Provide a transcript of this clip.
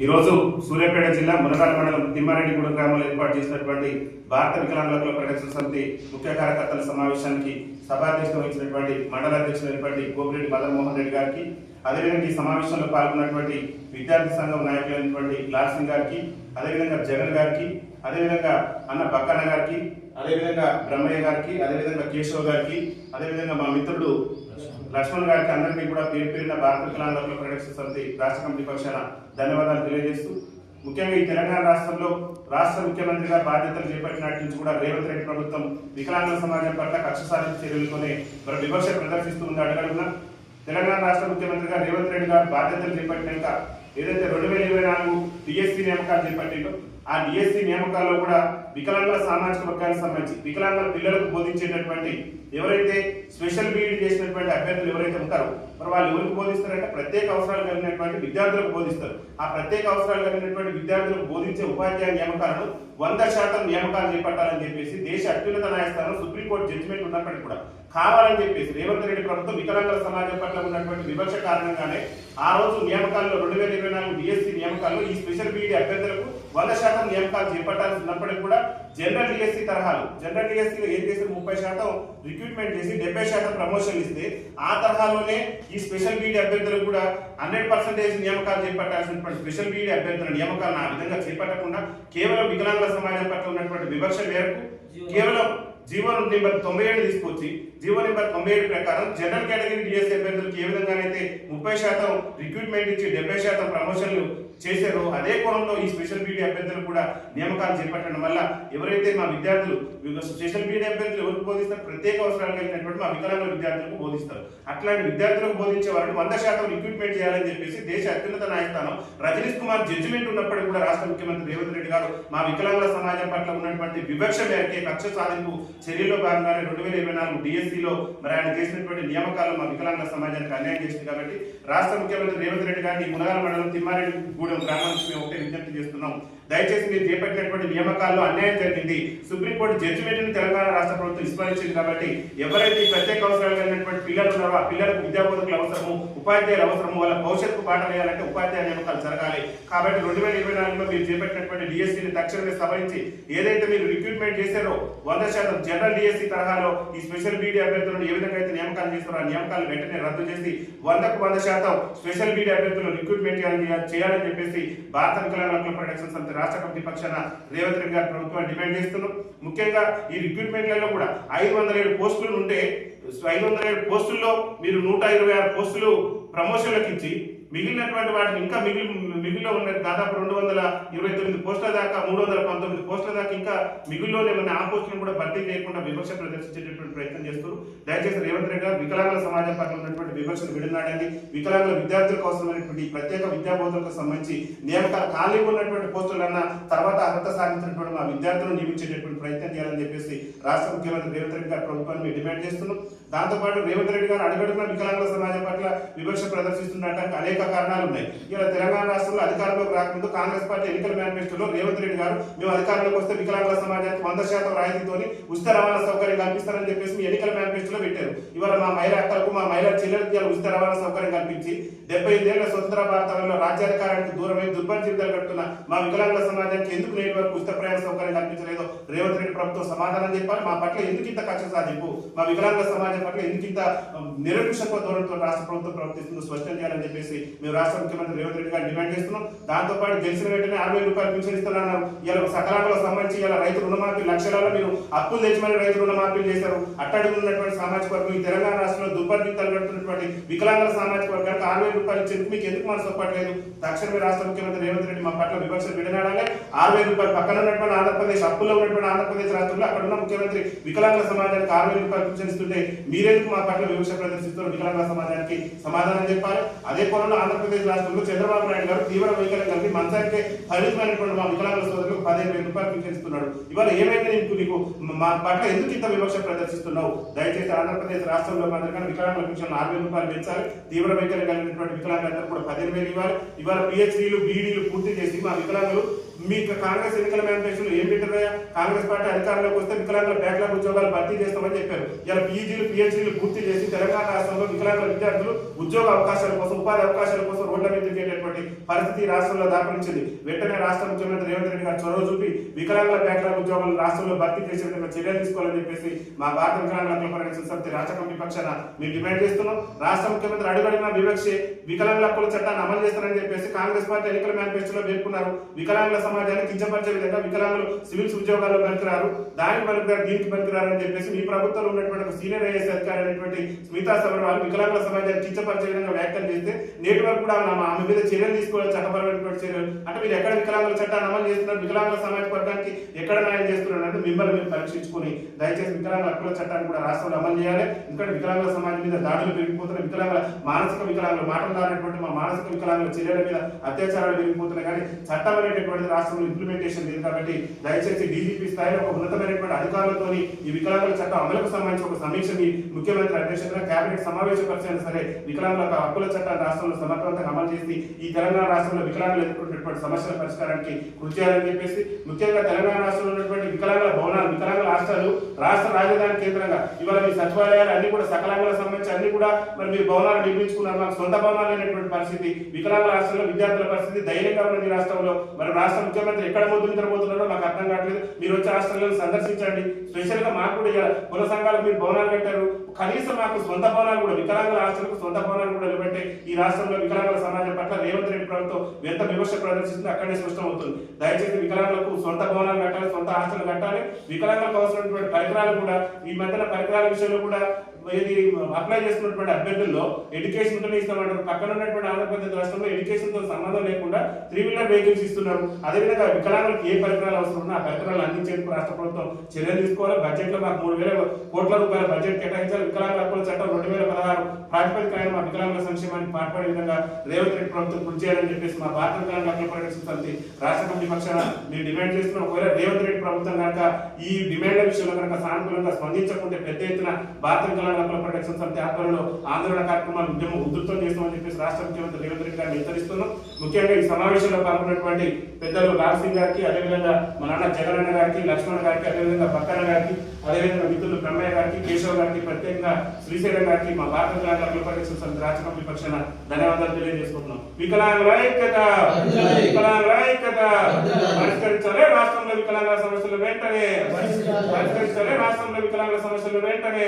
ఈరోజు సూర్యాపేట జిల్లా మునగాల మండలం తిమ్మారెడ్డిగూడెం గ్రామంలో ఏర్పాటు చేసినటువంటి భారత వికలాంగుల హక్కుల పరిరక్షణ సమితి ముఖ్య కార్యకర్తల సమావేశానికి సభాధ్యక్షత వహించినటువంటి మండల అధ్యక్షులైనటువంటి గోపిరెడ్డి మదన్మోహన్ రెడ్డి గారికి, అదేవిధంగా ఈ సమావేశంలో పాల్గొన్నటువంటి విద్యార్థి సంఘం నాయకులైనటువంటి లాల్ సింగ్ గారికి, అదేవిధంగా జగన్ గారికి, అదేవిధంగా అన్న బక్కన్న గారికి, అదేవిధంగా బ్రహ్మయ్య గారికి, అదేవిధంగా కేశవ్ గారికి, అదేవిధంగా మా మిత్రుడు లక్ష్మణ్ గారికి అందరినీ కూడా పేరు పేరున భారత వికలాంగుల హక్కుల పరిరక్షణ సమితి రాష్ట్ర కమిటీ పక్షాన ధన్యవాదాలు తెలియజేస్తూ, ముఖ్యంగా ఈ తెలంగాణ రాష్ట్రంలో రాష్ట్ర ముఖ్యమంత్రిగా బాధ్యతలు చేపట్టినట్టు నుంచి కూడా రేవంత్ రెడ్డి ప్రభుత్వం వికలాంగుల సమాజం పట్ల కక్ష సాధింపు చర్యలతోనే మరి వివక్ష ప్రదర్శిస్తూ ఉంది. అడగడుగున తెలంగాణ రాష్ట్ర ముఖ్యమంత్రిగా రేవంత్ రెడ్డి గారు బాధ్యతలు చేపట్టినాక ఏదైతే 2024 డిఎస్సీ నియామకాలు చేపట్టిందో ఆ డిఎస్సీ నియామకాల్లో కూడా వికలాంగుల సామాజిక వర్గానికి సంబంధించి వికలాంగుల పిల్లలకు బోధించేటటువంటి ఎవరైతే స్పెషల్ బీఈడీ చేసినటువంటి అభ్యర్థులు ఎవరైతే ఉంటారో మరి వాళ్ళు ఎవరికి బోధిస్తారంటే ప్రత్యేక అవసరాలు కలిగినటువంటి విద్యార్థులకు బోధిస్తారు. ఆ ప్రత్యేక అవసరాలు కలిగినటువంటి విద్యార్థులకు బోధించే ఉపాధ్యాయ నియామకాలను 100% నియామకాలు చేపట్టాలని చెప్పేసి దేశ అత్యున్నత న్యాయస్థానం సుప్రీంకోర్టు జడ్జిమెంట్ ఉన్నప్పటికీ కూడా కావాలని చెప్పేసి రేవంత్ రెడ్డి ప్రభుత్వం వికలాంగుల సమాజం పట్ల ఉన్నటువంటి వివక్ష కారణంగానే ఆ రోజు నియామకాల్లో 2024 డిఎస్సీ నియామకాల్లో ఈ స్పెషల్ బీఈడీ అభ్యర్థులకు 100% నియామకాలు చేపట్టాల్సి ఉన్నప్పటికీ కూడా జనరల్ డిఎస్సీ తరహాలు జనరల్ డిఎస్సీలో ఏం చేసి 30% రిక్రూట్మెంట్ చేసి 70% ప్రమోషన్ ఇస్తే ఆ తరహాలోనే ఈ స్పెషల్ బీఈడీ అభ్యర్థులకు కూడా 100% నియామకాలు చేపట్టాల్సినటువంటి స్పెషల్ బీఈడీ అభ్యర్థుల నియామకాలను ఆ విధంగా చేపట్టకుండా కేవలం వికలాంగుల సమాజం పట్ల ఉన్నటువంటి వివక్ష మేరకు కేవలం జీవో నెంబర్ 97 తీసుకొచ్చి జీవో నెంబర్ 97 ప్రకారం జనరల్ కేటగిరీ డిఎస్సీ అభ్యర్థులకు ఏ విధంగానైతే 30% రిక్రూట్మెంట్ ఇచ్చి 70% ప్రమోషన్లు చేశారో అదే కోణంలో ఈ స్పెషల్ బీఈడీ అభ్యర్థులు కూడా నియామకాలు చేపట్టడం వల్ల ఎవరైతే మా విద్యార్థులు స్పెషల్ బీఈడీ అభ్యర్థులు ఎవరికి బోధిస్తారు, ప్రత్యేక అవసరాలు కలిగినటువంటి మా వికలాంగుల విద్యార్థులకు బోధిస్తారు. అట్లాంటి విద్యార్థులకు బోధించే వారిని 100% రిక్రూట్మెంట్ చేయాలని చెప్పేసి దేశ అత్యున్నత న్యాయస్థానం రజనీష్ కుమార్ జడ్జిమెంట్ ఉన్నప్పటికీ కూడా రాష్ట్ర ముఖ్యమంత్రి రేవంత్ రెడ్డి గారు మా వికలాంగుల సమాజం పట్ల ఉన్నటువంటి వివక్ష మేరకే కక్ష సాధింపు చర్యల్లో భాగంగానే 2024 డిఎస్సీలో మరి ఆయన చేసినటువంటి నియామకాలు మా వికలాంగుల సమాజానికి అన్యాయం చేసింది. కాబట్టి రాష్ట్ర ముఖ్యమంత్రి రేవంత్ రెడ్డి గారిని మునగాల మండలం తిమ్మారెడ్డిగూడెం గ్రామం నుంచి మేము ఒకటే విజ్ఞప్తి చేస్తున్నాం. దయచేసి మీరు చేపట్టినటువంటి నియామకాల్లో అన్యాయం జరిగింది. సుప్రీంకోర్టు జడ్జిమెంట్ని తెలంగాణ రాష్ట్ర ప్రభుత్వం విస్మరించింది. కాబట్టి ఎవరైతే ప్రత్యేక అవసరాలు కలిగినటువంటి పిల్లలు ఉన్నారో ఆ పిల్లలకు విద్యాబోధకులు అవసరము, ఉపాధ్యాయులు అవసరము, వాళ్ళ భవిష్యత్తు పాఠం వేయాలంటే ఉపాధ్యాయ నియామకాలు జరగాలి. కాబట్టి 2024లో మీరు చేపట్టినటువంటి డిఎస్సీని తక్షణమే సవరించి ఏదైతే మీరు రిక్రూట్మెంట్ చేశారో 100% జనరల్ డిఎస్సీ తరహాలో ఈ స్పెషల్ బీఈడీ అభ్యర్థులను ఏ విధంగా అయితే నియామకాలు చేస్తారో ఆ నియామకాలు వెంటనే రద్దు చేసి 100% స్పెషల్ బీఈడీ అభ్యర్థులను రిక్రూట్మెంట్ చేయాలని చెప్పేసి భారత వికలాంగుల హక్కుల పరిరక్షణ సమితి రాష్ట్ర కమిటీ పక్షాన రేవంత్ రెడ్డి గారి ప్రభుత్వాన్ని డిమాండ్ చేస్తున్నాం. ముఖ్యంగా ఈ రిక్రూట్మెంట్లలో కూడా 507 పోస్టులు ఉంటే 507 పోస్టుల్లో మీరు 126 పోస్టులు ప్రమోషన్లకు ఇచ్చి మిగిలినటువంటి వాటిని ఇంకా మిగిలిలో ఉన్న దాదాపు 229 పోస్టుల దాకా 319 పోస్టుల దాకా ఇంకా మిగిలిలోనే ఉన్న ఆ పోస్టులను కూడా భర్తీ చేయకుండా వివక్ష ప్రదర్శించేటటువంటి ప్రయత్నం చేస్తారు. దయచేసి రేవంత్ రెడ్డి గారు వికలాంగుల సమాజం పట్ల ఉన్నటువంటి వివక్షను విడనాడండి. వికలాంగుల విద్యార్థుల అవసరమైనటువంటి ప్రత్యేక విద్యాబోధనకు సంబంధించి నియామకాలు ఖాళీ ఉన్నటువంటి పోస్టులన్న తర్వాత అర్హత సాధించినటువంటి మా విద్యార్థులను నియమించేటటువంటి ప్రయత్నం చేయాలని చెప్పేసి రాష్ట్ర ముఖ్యమంత్రి రేవంత్ రెడ్డి గారి ప్రభుత్వాన్ని డిమాండ్ చేస్తున్నాం. దాంతోపాటు రేవంత్ రెడ్డి గారు అడుగడుగున వికలాంగుల సమాజం పట్ల వివక్ష ప్రదర్శిస్తున్నట్టు అనేక కారణాలు ఉన్నాయి. ఇలా తెలంగాణ రాష్ట్రంలో అధికారంలోకి రాకముందు కాంగ్రెస్ పార్టీ ఎన్నికల మేనిఫెస్టోలో రేవంత్ రెడ్డి గారు మేము అధికారంలోకి వస్తే వికలాంగుల సమాజానికి 100% రాయితీతోని ఉచిత రవాణా సౌకర్యం కల్పిస్తారని చెప్పేసి ఎన్నికల మేనిఫెస్టోలో పెట్టారు. ఇవాళ మా మహిళా అక్కలకు మా మహిళా చెల్లెలకి ఉచిత రవాణా సౌకర్యం కల్పించి 75 ఏళ్ల స్వతంత్ర భారతంలో రాజ్యాధికారానికి దూరమై దుర్భర జీవితాలు గడుపుతున్న మా వికలాంగుల సమాజానికి ఎందుకు నేటి వరకు ఉచిత ప్రయాణ సౌకర్యం కల్పించలేదో రేవంత్ రెడ్డి ప్రభుత్వం సమాధానం చెప్పాలి. మా పట్ల ఎందుకు ఇంత కక్ష సాధింపు, మా వికలాంగుల సమాజం పట్ల ఎందుకు ఇంత నిరంకుశత్వ ధోరణితో రాష్ట్ర ప్రభుత్వం ప్రవర్తిస్తుందో స్పష్టం చేయాలని చెప్పేసి మేము రాష్ట్ర ముఖ్యమంత్రి రేవంత్ రెడ్డి గారు డిమాండ్ చేస్తున్నాం. దాంతోపాటు గెలిచిన వెంటనే 60,000 రూపాయలు పింఛన్ ఇస్తున్నారు. ఇలా సకలాంగులకు సంబంధించి ఇలా రైతు రుణమాఫీ లక్షలలో మీరు అప్పులు తెచ్చమని రైతు రుణమాఫీలు చేశారు. అట్టడుగున్నటువంటి సామాజిక వర్గం ఈ తెలంగాణ రాష్ట్రంలో దుర్భర జీవితాలు గడుపుతున్నటువంటి వికలాంగుల సామాజిక వర్గానికి 60,000 రూపాయలు ఇచ్చేందుకు మీకు ఎందుకు మనసు ఒప్పట్లేదు? తక్షణమే రాష్ట్ర ముఖ్యమంత్రి రేవంత్ రెడ్డి మా పట్ల వివక్ష విడనాడాలి. 60,000 రూపాయలు పక్కన ఉన్నటువంటి ఆంధ్రప్రదేశ్ అప్పుల్లో ఉన్నటువంటి ఆంధ్రప్రదేశ్ రాష్ట్రంలో అక్కడ ఉన్న ముఖ్యమంత్రి వికలాంగుల సమాజానికి 60,000 రూపాయలు పింఛన్ ఇస్తుంటే మీరెందుకు మా పట్ల వివక్ష ప్రదర్శిస్తున్నారు? వికలాంగుల సమాజానికి సమాధానం చెప్పాలి. అదే కోణంలో ఆంధ్రప్రదేశ్ రాష్ట్రంలో చంద్రబాబు నాయుడు గారు తీవ్ర వైఖరి కలిపి మంచానికే పరిమితమైనటువంటి మా వికలాంగుల సోదరులకు 15,000 రూపాయలు పింఛన్ ఇస్తున్నాడు. ఇవాళ ఏమైంది నీకు మా పట్ల ఎందుకు ఇంత వివక్ష ప్రదర్శిస్తున్నావు? దయచేసి ఆంధ్రప్రదేశ్ రాష్ట్రంలో అందరికన్నా వికలాంగుల పింఛన్ 60,000 రూపాయలు పెంచాలి. తీవ్ర వైఖరి కలిగినటువంటి వికలాంగులందరూ కూడా 15,000 ఇవ్వాలి. ఇవాళ పిహెచ్డీలు బీఈడీలు పూర్తి చేసి మా వికలాంగులు మీకు కాంగ్రెస్ ఎన్నికల మేనిఫెస్టోలో ఏం పెట్టారయ్యా? కాంగ్రెస్ పార్టీ అధికారంలోకి వస్తే వికలాంగుల బ్యాక్లాగ్ ఉద్యోగాలు భర్తీ చేస్తామని చెప్పారు. ఇలా పీజీలు పిహెచ్డీలు పూర్తి చేసి తెలంగాణ రాష్ట్రంలో వికలాంగుల విద్యార్థులు ఉద్యోగ అవకాశాల కోసం ఉపాధి అవకాశాల కోసం రోడ్ల మీద తిరిగేటటువంటి పరిస్థితి రాష్ట్రంలో దాపరించింది. వెంటనే రాష్ట్ర ముఖ్యమంత్రి రేవంత్ రెడ్డి గారు చొరవ చూపి వికలాంగుల బ్యాక్లాగ్ ఉద్యోగాలు రాష్ట్రంలో భర్తీ చేసే విధంగా చర్యలు తీసుకోవాలని చెప్పేసి మా భారత వికలాంగుల హక్కుల పరిరక్షణ సమితి రాష్ట్ర కమిటీ పక్షాన మేము డిమాండ్ చేస్తున్నాం. రాష్ట్ర ముఖ్యమంత్రి అడుగడిన వివక్ష వికలాంగుల హక్కుల చట్టాన్ని అమలు చేస్తారని చెప్పేసి కాంగ్రెస్ పార్టీ ఎన్నికల మేనిఫెస్టోలో పేర్కొన్నారు. వికలాంగుల సమాజాన్ని కించపరిచే విధంగా వికలాంగులు సివిల్స్ ఉద్యోగాల్లో పనికిరారు, దానికి పనికిరారు, దీనికి పనికిరారు అని చెప్పేసి మీ ప్రభుత్వంలో ఉన్నటువంటి సీనియర్ ఐఏఎస్ అధికారి అయినటువంటి స్మితా సబర్వాల్ వికలాంగుల సమాజాన్ని కించపరిచే విధంగా వ్యాఖ్యలు చేస్తే నేటి వరకు కూడా ఆమె మీద చర్యలు తీసుకోవాలి, చట్టపరమైనటువంటి చర్యలు. అంటే మీరు ఎక్కడ వికలాంగుల చట్టాన్ని అమలు చేస్తున్నారు, వికలాంగుల సమాజ వర్గానికి ఎక్కడ న్యాయం చేస్తున్నారు అంటే మిమ్మల్ని మీరు పరీక్షించుకుని దయచేసి వికలాంగుల హక్కుల చట్టాన్ని కూడా రాష్ట్రంలో అమలు చేయాలి. ఎందుకంటే వికలాంగుల సమాజం మీద దాడులు పెరిగిపోతున్నాయి, వికలాంగుల మానసిక వికలాంగులు మాట్లాడాలనేటువంటి మా మానసిక వికలాంగుల చర్యల మీద అత్యాచారాలు పెరిగిపోతున్నాయి. కానీ చట్టం అనేటటువంటి రాష్ట్రంలో ఇంప్లిమెంటేషన్ లేదు. కాబట్టి దయచేసి డీజీపీ స్థాయిలో ఒక ఉన్నతమైనటువంటి అధికారులతో ఈ వికలాంగుల చట్టం అమలుకు సంబంధించి ఒక సమీక్షని ముఖ్యమంత్రి అధ్యక్షతన కేబినెట్ సమావేశపరిచైనా సరే వికలాంగుల హక్కుల చట్టాన్ని రాష్ట్రంలో సమర్థవంతంగా అమలు చేసి ఈ తెలంగాణ రాష్ట్రంలో వికలాంగులు ఎదుర్కొంటున్నటువంటి సమస్యల పరిష్కారానికి కృషి చేయాలని చెప్పేసి ముఖ్యంగా తెలంగాణ రాష్ట్రంలో ఉన్నటువంటి వికలాంగుల భవనాలు, వికలాంగుల హాస్టళ్లు రాష్ట్ర రాజధాని కేంద్రంగా ఇవాళ మీ సచివాలయాలు అన్ని కూడా సకలాంగులకు సంబంధించి అన్ని కూడా మరి మీరు భవనాలు నిర్మించుకున్నారు. మాకు సొంత భవనాలు అనేటువంటి పరిస్థితి, వికలాంగుల హాస్టల్లో విద్యార్థుల పరిస్థితి దయనీయంగా ఉన్నది రాష్ట్రంలో. మరి రాష్ట్ర ముఖ్యమంత్రి ఎక్కడ ముందు నిద్రపోతున్నారో మాకు అర్థం కావట్లేదు. మీరు వచ్చే హాస్టళ్లను సందర్శించండి. స్పెషల్ గా మాకు కూడా కుల సంఘాలకు మీరు భవనాలు పెట్టారు, కనీసం మాకు సొంత భవనాలు కూడా వికలాంగుల హాస్టల్కు సొంత భవనాలు కూడా నిలబెట్టే ఈ రాష్ట్రంలో వికలాంగుల సమాజం పట్ల రేవంత్ రెడ్డి ప్రభుత్వం ఎంత విమర్శ ప్రదర్శిస్తుంది అక్కడే స్పష్టం అవుతుంది. దయచేసి వికలాంగులకు సొంత భవనాలు కట్టాలి, సొంత హాస్టల్ కట్టాలి. వికలాంగులకు అవసరమైనటువంటి పరికరాలు కూడా ఈ మధ్యన పరికరాల విషయంలో కూడా ఇది అప్లై చేస్తున్నటువంటి అభ్యర్థుల్లో ఎడ్యుకేషన్ ఉంటేనే ఇస్తామంటారు. పక్కన ఉన్నటువంటి ఆంధ్రప్రదేశ్ రాష్ట్రంలో ఎడ్యుకేషన్ తో సంబంధం లేకుండా 3-wheeler వెహికల్స్ ఇస్తున్నారు. అదేవిధంగా వికలాంగులకు ఏ పరికరాలు అవసరం ఉన్నా ఆ పరికరాలు అందించేందుకు రాష్ట్ర ప్రభుత్వం చర్యలు తీసుకోవాలి. బడ్జెట్ లో మాకు 3,000 కోట్ల రూపాయల బడ్జెట్ కేటాయించాలి. వికలాంగుల హక్కుల చట్టం 2016 ప్రాతిపదికన మా వికలాంగుల సంక్షేమానికి పాటుపడే విధంగా రేవంత్ రెడ్డి ప్రభుత్వం కృషి చేయాలని చెప్పేసి మా భారత వికలాంగుల హక్కుల పరిరక్షణ సమితి రాష్ట్ర కమిటీ పక్షాన మేము డిమాండ్ చేస్తున్నాం. ఒకవేళ రేవంత్ రెడ్డి ప్రభుత్వం కనుక ఈ డిమాండ్ల విషయంలో కనుక సానుకూలంగా స్పందించకుంటే పెద్ద ఎత్తున భారత వికలాంగుల హక్కుల పరిరక్షణ సమితి ఆధ్వర్యంలో ఆందోళన కార్యక్రమాలు ఉద్యమం ఉధృతం చేస్తామని చెప్పేసి రాష్ట్ర ముఖ్యమంత్రి రేవంత్ రెడ్డి గారిని హెచ్చరిస్తున్నాం. ముఖ్యంగా ఈ సమావేశంలో పాల్గొన్నటువంటి పెద్దలు లాల్ సింగ్ గారికి, అదేవిధంగా మన అన్న జగనన్న గారికి, లక్ష్మణ్ గారికి, అదేవిధంగా పక్కన గారికి, అదేవిధంగా మిత్రులు బ్రహ్మయ్య గారికి, కేశవ్ గారికి, ప్రత్యేకంగా శ్రీశైలం గారికి మా భారత వికలాంగుల హక్కుల పరిరక్షణ సమితి రాష్ట్ర కమిటీ పక్షాన ధన్యవాదాలు తెలియజేసుకుంటున్నాం. వికలాంగుల ఐక్యత, వికలాంగుల ఐక్యత, పరిష్కరించాలి రాష్ట్రంలో వికలాంగుల సమస్యలు వెంటనే, పరిష్కరించాలి రాష్ట్రంలో వికలాంగుల సమస్యలు వెంటనే.